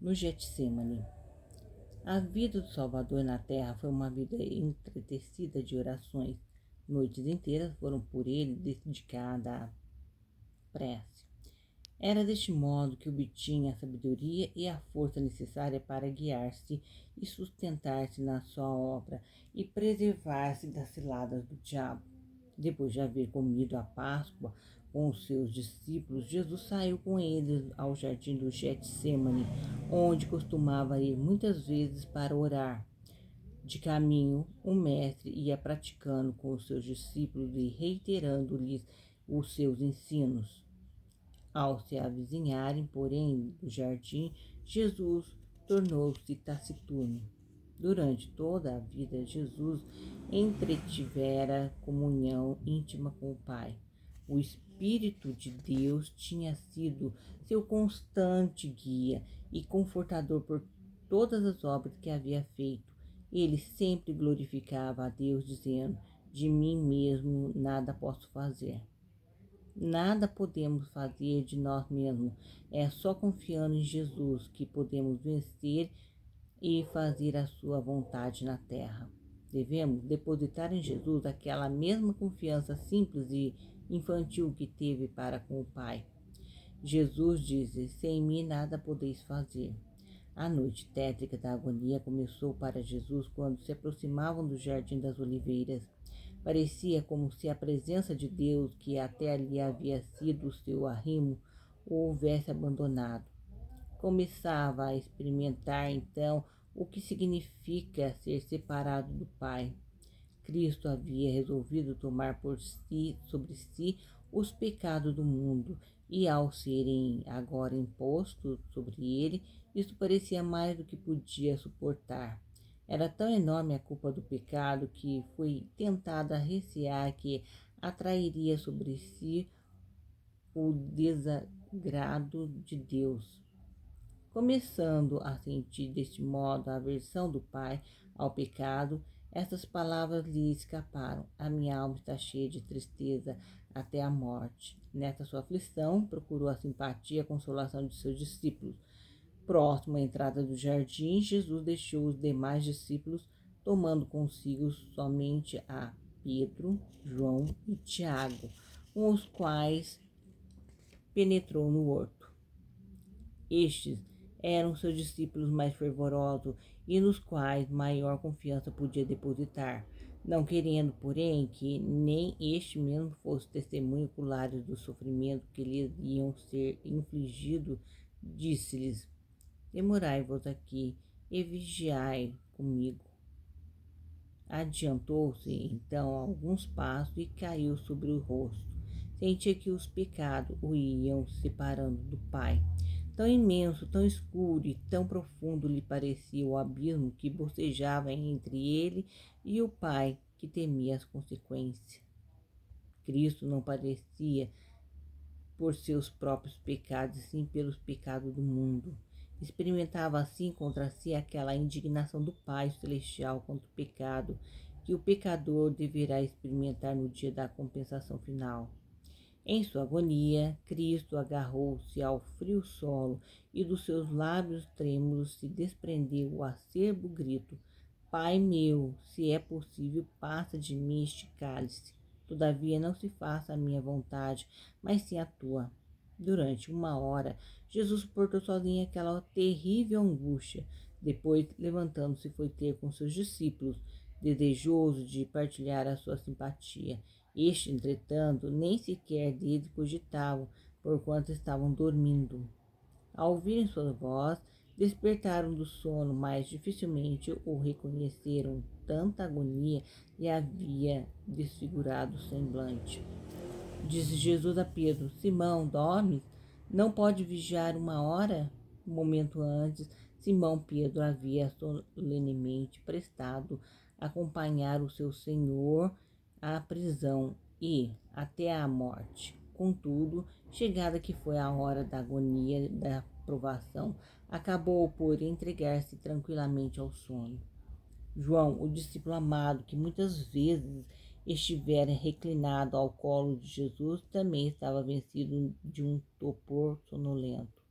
no Getsemane. A vida do Salvador na terra foi uma vida entretecida de orações. Noites inteiras foram por ele dedicadas à prece. Era deste modo que obtinha a sabedoria e a força necessária para guiar-se e sustentar-se na sua obra e preservar-se das ciladas do diabo. Depois de haver comido a Páscoa com os seus discípulos, Jesus saiu com eles ao jardim do Getsemane, onde costumava ir muitas vezes para orar. De caminho, o mestre ia praticando com os seus discípulos e reiterando-lhes os seus ensinos. Ao se avizinharem, porém, do jardim, Jesus tornou-se taciturno. Durante toda a vida, Jesus entretivera comunhão íntima com o Pai. O Espírito de Deus tinha sido seu constante guia e confortador por todas as obras que havia feito. Ele sempre glorificava a Deus, dizendo: de mim mesmo nada posso fazer. Nada podemos fazer de nós mesmos. É só confiando em Jesus que podemos vencer e fazer a sua vontade na terra. Devemos depositar em Jesus aquela mesma confiança simples e infantil que teve para com o Pai. Jesus disse: sem mim nada podeis fazer. A noite tétrica da agonia começou para Jesus quando se aproximavam do Jardim das Oliveiras. Parecia como se a presença de Deus, que até ali havia sido o seu arrimo, o houvesse abandonado. Começava a experimentar então o que significa ser separado do Pai. Cristo havia resolvido tomar sobre si os pecados do mundo, e ao serem agora impostos sobre ele, isso parecia mais do que podia suportar. Era tão enorme a culpa do pecado que foi tentado recear que atrairia sobre si o desagrado de Deus. Começando a sentir deste modo a aversão do Pai ao pecado, estas palavras lhe escaparam: a minha alma está cheia de tristeza até a morte. Nesta sua aflição, procurou a simpatia e a consolação de seus discípulos. Próximo à entrada do jardim, Jesus deixou os demais discípulos, tomando consigo somente a Pedro, João e Tiago, com os quais penetrou no horto. Estes eram seus discípulos mais fervorosos e nos quais maior confiança podia depositar, não querendo, porém, que nem este mesmo fosse testemunho ocular do sofrimento que lhes iam ser infligido, disse-lhes: demorai-vos aqui e vigiai comigo. Adiantou-se então alguns passos e caiu sobre o rosto. Sentia que os pecados o iam separando do Pai. Tão imenso, tão escuro e tão profundo lhe parecia o abismo que bocejava entre ele e o Pai, que temia as consequências. Cristo não padecia por seus próprios pecados, sim pelos pecados do mundo. Experimentava assim contra si aquela indignação do Pai Celestial contra o pecado, que o pecador deverá experimentar no dia da compensação final. Em sua agonia, Cristo agarrou-se ao frio solo e dos seus lábios trêmulos se desprendeu o acerbo grito: Pai meu, se é possível, passa de mim este cálice. Todavia não se faça a minha vontade, mas sim a tua. Durante 1 hora, Jesus suportou sozinho aquela terrível angústia. Depois, levantando-se, foi ter com seus discípulos, desejoso de partilhar a sua simpatia. Este, entretanto, nem sequer dele cogitavam, porquanto estavam dormindo. Ao ouvirem sua voz, despertaram do sono, mas dificilmente o reconheceram. Tanta agonia lhe havia desfigurado o semblante. Disse Jesus a Pedro: Simão, dormes? Não pode vigiar 1 hora? Um momento antes, Simão Pedro havia solenemente prestado acompanhar o seu Senhor à prisão e até à morte. Contudo, chegada que foi a hora da agonia da provação, acabou por entregar-se tranquilamente ao sono. João, o discípulo amado, que muitas vezes estivera reclinado ao colo de Jesus, também estava vencido de um torpor sonolento.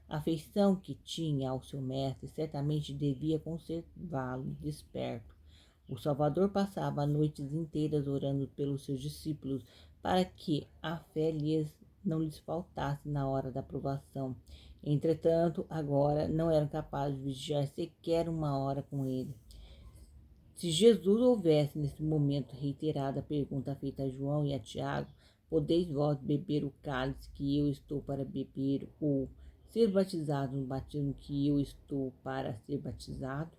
A afeição que tinha ao seu mestre certamente devia conservá-lo desperto. O Salvador passava noites inteiras orando pelos seus discípulos para que a fé não lhes faltasse na hora da provação. Entretanto, agora não eram capazes de vigiar sequer uma hora com ele. Se Jesus houvesse nesse momento reiterado a pergunta feita a João e a Tiago, podeis vós beber o cálice que eu estou para beber, ou ser batizado no batismo que eu estou para ser batizado?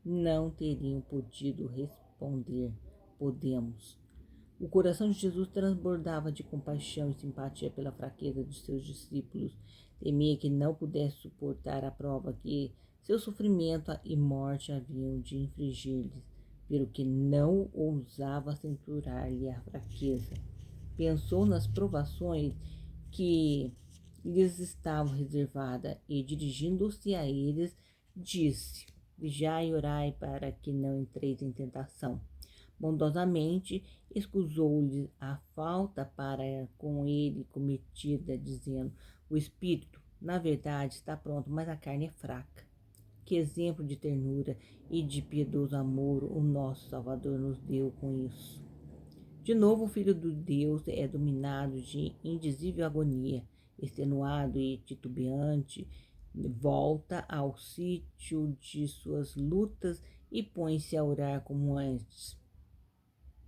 Não teriam podido responder, podemos. O coração de Jesus transbordava de compaixão e simpatia pela fraqueza de seus discípulos. Temia que não pudesse suportar a prova que seu sofrimento e morte haviam de infligir-lhes, pelo que não ousava censurar-lhe a fraqueza. Pensou nas provações que lhes estavam reservadas e, dirigindo-se a eles, disse: Vigiai e orai para que não entreis em tentação. Bondosamente escusou-lhe a falta para com ele cometida, dizendo: O espírito, na verdade, está pronto, mas a carne é fraca. Que exemplo de ternura e de piedoso amor o nosso Salvador nos deu com isso. De novo, o Filho de Deus é dominado de indizível agonia, extenuado e titubeante, volta ao sítio de suas lutas e põe-se a orar como antes.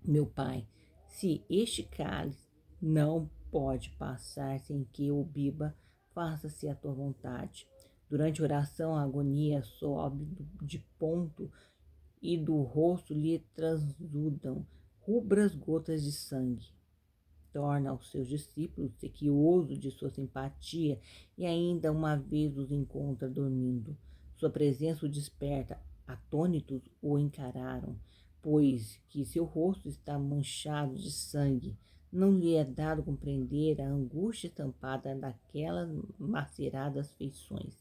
Meu Pai, se este cálice não pode passar sem que eu beba, faça-se a tua vontade. Durante a oração, a agonia sobe de ponto e do rosto lhe transudam rubras gotas de sangue. Torna aos seus discípulos sequioso de sua simpatia e ainda uma vez os encontra dormindo. Sua presença o desperta. Atônitos o encararam, pois que seu rosto está manchado de sangue. Não lhe é dado compreender a angústia estampada daquelas maceradas feições.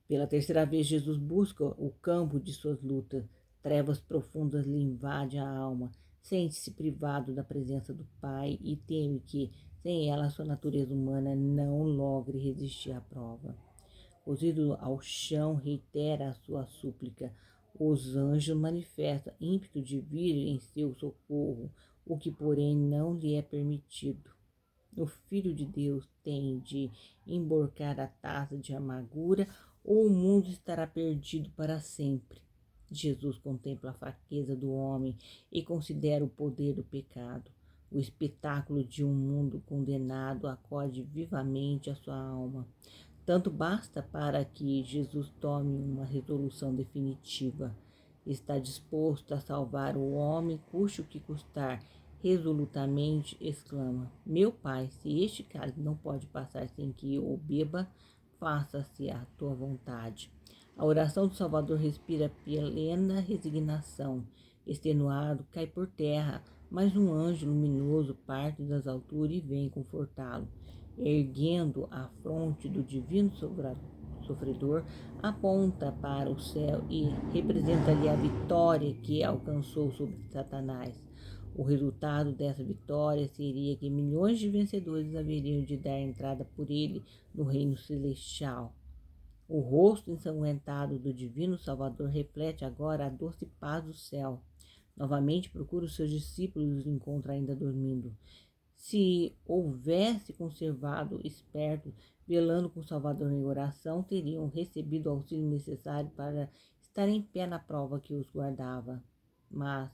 Pela terceira vez, Jesus busca o campo de suas lutas. Trevas profundas lhe invadem a alma. Sente-se privado da presença do Pai e teme que, sem ela, sua natureza humana não logre resistir à prova. Cozido ao chão, reitera a sua súplica. Os anjos manifestam ímpeto de vir em seu socorro, o que, porém, não lhe é permitido. O Filho de Deus tem de emborcar a taça de amargura ou o mundo estará perdido para sempre. Jesus contempla a fraqueza do homem e considera o poder do pecado. O espetáculo de um mundo condenado acode vivamente a sua alma. Tanto basta para que Jesus tome uma resolução definitiva. Está disposto a salvar o homem, custe o que custar. Resolutamente exclama: Meu Pai, se este cálice não pode passar sem que eu o beba, faça-se a tua vontade. A oração do Salvador respira plena resignação. Extenuado, cai por terra, mas um anjo luminoso parte das alturas e vem confortá-lo. Erguendo a fronte do divino sofredor, aponta para o céu e representa-lhe a vitória que alcançou sobre Satanás. O resultado dessa vitória seria que milhões de vencedores haveriam de dar entrada por ele no reino celestial. O rosto ensanguentado do divino Salvador reflete agora a doce paz do céu. Novamente procura os seus discípulos e os encontra ainda dormindo. Se houvesse conservado esperto, velando com o Salvador em oração, teriam recebido o auxílio necessário para estar em pé na prova que os guardava. Mas,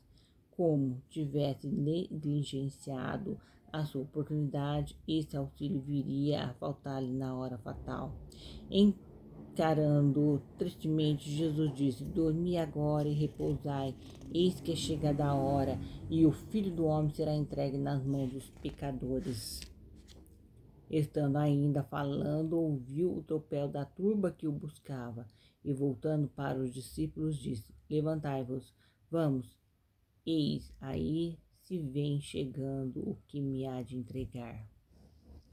como tivesse negligenciado a sua oportunidade, esse auxílio viria a faltar-lhe na hora fatal. Encarando tristemente, Jesus disse: Dormi agora e repousai, eis que é chegada a hora, e o Filho do Homem será entregue nas mãos dos pecadores. Estando ainda falando, ouviu o tropel da turba que o buscava, e voltando para os discípulos, disse: Levantai-vos, vamos, eis aí se vem chegando o que me há de entregar.